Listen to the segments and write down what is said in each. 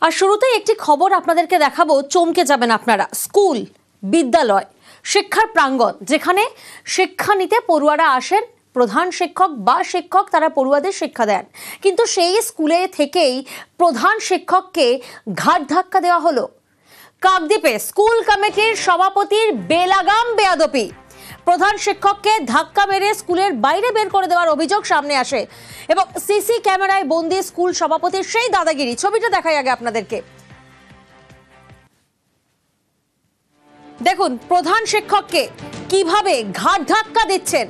আর শুরুতেই একটি খবর আপনাদেরকে দেখাবো, চমকে যাবেন আপনারা। স্কুল, বিদ্যালয়, শিক্ষার প্রাঙ্গণ, যেখানে শিক্ষা নিতে পড়ুয়ারা আসেন, প্রধান শিক্ষক বা শিক্ষক তারা পড়ুয়াদের শিক্ষা দেন, কিন্তু সেই স্কুলে থেকেই প্রধান শিক্ষককে ঘাট ধাক্কা দেওয়া হলো। কাকদ্বীপে স্কুল কমিটির সভাপতির বেলাগাম বেয়াদবি, প্রধান শিক্ষককে ধাক্কা মেরে স্কুলের বাইরে বের করে দেওয়ার অভিযোগ সামনে আসে এবং সিসি ক্যামেরায় বন্দি স্কুল সভাপতির সেই দাদাগিরি। ছবিটা দেখাই আগে আপনাদেরকে। দেখুন প্রধান শিক্ষককে কিভাবে ঘাট ধাক্কা দিচ্ছেন।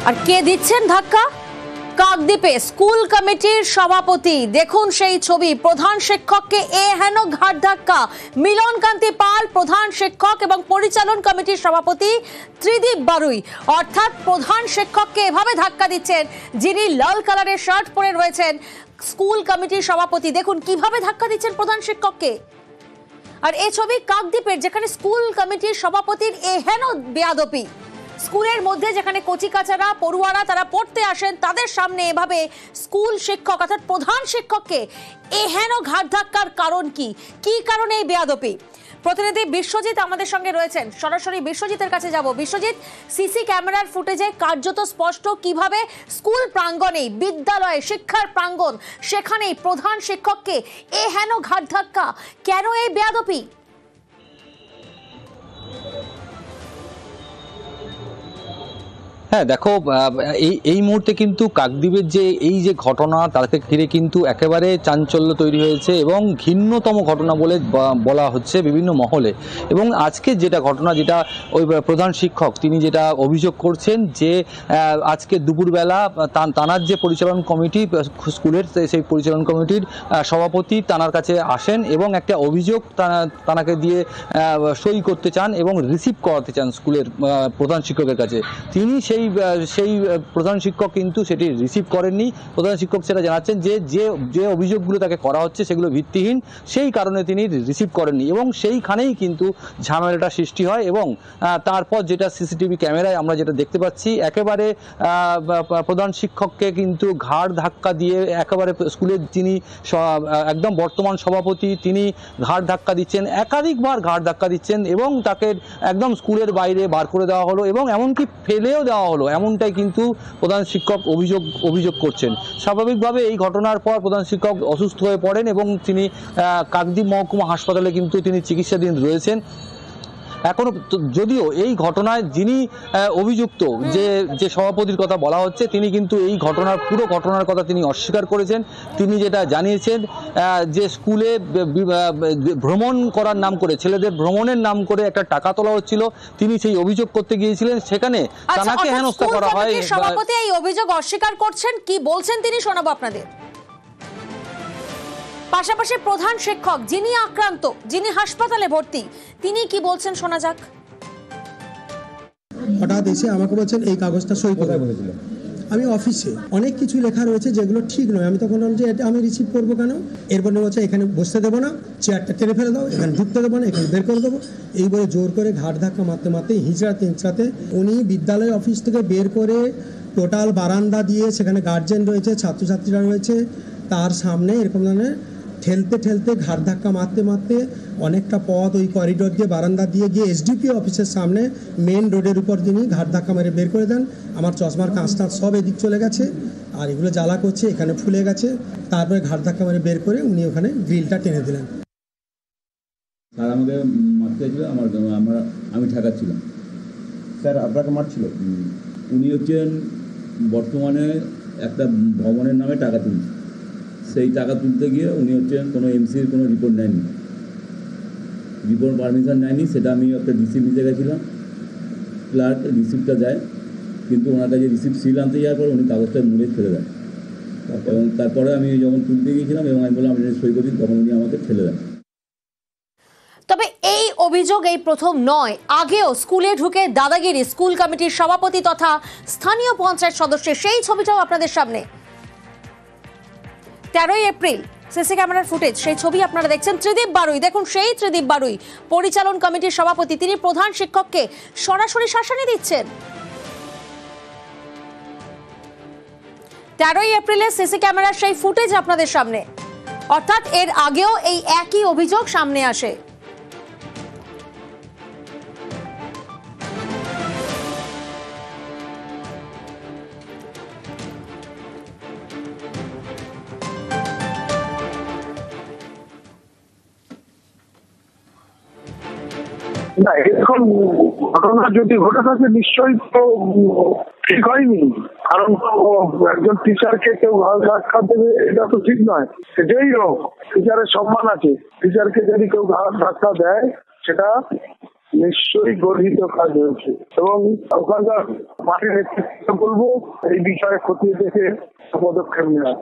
আর কে দিচ্ছেন ধাক্কা? কাকদ্বীপে স্কুল কমিটির সভাপতি। দেখুন সেই ছবি, প্রধান শিক্ষককে হেন ঘাট ধাক্কা। মিলন কান্তি পাল প্রধান শিক্ষক এবং পরিচালন কমিটির সভাপতি ত্রিদীপ বারুই, অর্থাৎ প্রধান শিক্ষককে এভাবে ধাক্কা দিচ্ছেন যিনি লাল কালারের শার্ট পরে রয়েছেন, স্কুল কমিটির সভাপতি। দেখুন কিভাবে ধাক্কা দিচ্ছেন প্রধান শিক্ষককে। আর এই ছবি কাকদ্বীপের, যেখানে স্কুল কমিটির সভাপতির হেন বেয়াদবি। স্কুলের মধ্যে যেখানে কচিকাচারা পড়ুয়ারা তারা পড়তে আসেন, তাদের সামনে এভাবে স্কুল শিক্ষক অর্থাৎ প্রধান শিক্ষককে হেন ঘাট ধাক্কার কারণ কি? কি কারণে এই বেয়াদবি? প্রতিনিধি বিশ্বজিৎ আমাদের সঙ্গে রয়েছেন, সরাসরি বিশ্বজিতের কাছে যাব। বিশ্বজিৎ, সিসি ক্যামেরার ফুটেজে কার্যত স্পষ্ট কিভাবে স্কুল প্রাঙ্গণে, বিদ্যালয়ে, শিক্ষার প্রাঙ্গণ, সেখানেই প্রধান শিক্ষককে হেন ঘাট ধাক্কা। কেন এই বেয়াদবি? হ্যাঁ দেখো, এই মুহূর্তে কিন্তু কাকদ্বীপের যে ঘটনা, তাকে ঘিরে কিন্তু একেবারে চাঞ্চল্য তৈরি হয়েছে এবং ঘৃণ্যতম ঘটনা বলে বলা হচ্ছে বিভিন্ন মহলে। এবং আজকে যেটা ঘটনা, যেটা ওই প্রধান শিক্ষক তিনি যেটা অভিযোগ করছেন যে আজকে দুপুরবেলা তানার যে পরিচালন কমিটি স্কুলের, সেই পরিচালন কমিটির সভাপতি তানার কাছে আসেন এবং একটা অভিযোগ তানাকে দিয়ে সই করতে চান এবং রিসিভ করাতে চান স্কুলের প্রধান শিক্ষকের কাছে। তিনি সেই প্রধান শিক্ষক কিন্তু সেটি রিসিভ করেননি। প্রধান শিক্ষক সেটা জানাচ্ছেন যে অভিযোগগুলো তাকে করা হচ্ছে সেগুলো ভিত্তিহীন, সেই কারণে তিনি রিসিভ করেননি এবং সেইখানেই কিন্তু ঝামেলাটা সৃষ্টি হয়। এবং তারপর যেটা সিসিটিভি ক্যামেরায় আমরা যেটা দেখতে পাচ্ছি, একেবারে প্রধান শিক্ষককে কিন্তু ঘাড় ধাক্কা দিয়ে একেবারে স্কুলের যিনি একদম বর্তমান সভাপতি তিনি ঘাড় ধাক্কা দিচ্ছেন, একাধিকবার ঘাড় ধাক্কা দিচ্ছেন এবং তাকে একদম স্কুলের বাইরে বার করে দেওয়া হলো এবং এমনকি ফেলেও দেওয়া হলো, এমনটাই কিন্তু প্রধান শিক্ষক অভিযোগ করছেন। স্বাভাবিকভাবে এই ঘটনার পর প্রধান শিক্ষক অসুস্থ হয়ে পড়েন এবং তিনি কাকদ্বীপ মহকুমা হাসপাতালে কিন্তু তিনি চিকিৎসাধীন রয়েছেন এখনো। যদিও এই ঘটনায় যিনি অভিযুক্ত, যে সভাপতির কথা বলা হচ্ছে, তিনি কিন্তু এই পুরো ঘটনার কথা তিনি অস্বীকার করেছেন। তিনি যেটা জানিয়েছেন যে স্কুলে ভ্রমণ করার নাম করে, ছেলেদের ভ্রমণের নাম করে একটা টাকা তোলা হচ্ছিল, তিনি সেই অভিযোগ করতে গিয়েছিলেন, সেখানে তাকে হেনস্থা করা হয়। সভাপতি এই অভিযোগ অস্বীকার করছেন, কি বলছেন তিনি শোনাবো আপনাদের। পাশাপাশি প্রধান শিক্ষক যিনি আক্রান্ত, যিনি হাসপাতালে ভর্তি, তিনি কি বলছেন শোনা যাক। হঠাৎ এসে আমাকে বলছেন এই কাগজটা সই করে বলেছিল। আমি অফিসে অনেক কিছু লেখা রয়েছে যেগুলো ঠিক নয়। আমি তখন বললাম যে এটা আমি রিসিভ করবো কেন? এরপর বলছে এখানে বসতে দেবো না, চেয়ারটা টেনে ফেলে দাও, এখানে ঢুকতে দেবো না, এখানে বের করে দেবো। এই বলে জোর করে ঘাট ধাক্কা মারতে মারতে হিঁচড়াতে উনি বিদ্যালয় অফিস থেকে বের করে টোটাল বারান্দা দিয়ে, সেখানে গার্জেন রয়েছে, ছাত্রছাত্রীরা রয়েছে, তার সামনে এরকম ধরনের ঠেলতে ঘাট ধাক্কা মারতে অনেকটা পথ ওই করিডোর দিয়ে বারান্দা দিয়ে গিয়ে এসডিপি অফিসের সামনে মেন রোডের উপর তিনি ঘাট ধাক্কা মেরে বের করে দেন। আমার চশমার কাঁচটা সব এদিক চলে গেছে আর এগুলো জ্বালা করছে, এখানে ফুলে গেছে। তারপরে ঘাট ধাক্কা মেরে বের করে উনি ওখানে গ্রিলটা টেনে দিলেন। স্যার আমাকে মারতে চাইছিল, আমি ঠেকাচ্ছিলাম। স্যার আপনাকে মারছিল? উনি হচ্ছেন বর্তমানে একটা ভবনের নামে টাকা তুলছে, সেই টাকা তুলতে গিয়ে উনি হচ্ছেন কোনো এমসির কোনো রিপোর্ট নেয়নি, রিপোর্ট পারমিশন নেয়নি। সেটা আমি একটা রিসিপ্ট নিতে গেছিলাম, ক্লার্ক রিসিপ্টটা দেয়, কিন্তু ওনার কাছে রিসিপ্ট সিল আনতে যাওয়ার পর উনি কাগজটা মুড়ে ফেলে দেন। এবং তারপরে আমি যখন তুলতে গিয়েছিলাম এবং আমি বললাম আপনি সই করি, তখন উনি আমাকে ফেলে দেন। তবে এই অভিযোগ এই প্রথম নয়, আগেও স্কুলে ঢুকে দাদাগিরি স্কুল কমিটির সভাপতি তথা স্থানীয় পঞ্চায়েত সদস্যের, সেই ছবিটাও আপনাদের সামনে। 13 এপ্রিল সিসি ক্যামেরার ফুটেজ, সেই ছবি আপনারা দেখছেন। ত্রিদীপ বারুই, দেখুন সেই ত্রিদীপ বারুই পরিচালন কমিটির সভাপতি, তিনি প্রধান শিক্ষককে সরাসরি শাসানি দিচ্ছেন। 13ই এপ্রিলের সিসি ক্যামেরার সেই ফুটেজ আপনাদের সামনে, অর্থাৎ এর আগেও এই একই অভিযোগ সামনে আসে। না, এরকম ঘটনা যদি ঘটে থাকে নিশ্চয়ই তো ঠিক হয়নি, কারণ একজন টিচারকে কেউ ঘাড় ধাক্কা দেবে এটা তো ঠিক নয়। সেটাই হোক, টিচারের সম্মান আছে, টিচারকে যদি কেউ ঘাড় ধাক্কা দেয় সেটা নিশ্চয়ই গর্হিত কাজ হয়েছে এবং ওখানকার মাঠের নেতৃত্ব বলবো এই বিষয়ে খতিয়ে দেখে পদক্ষেপ নেওয়া।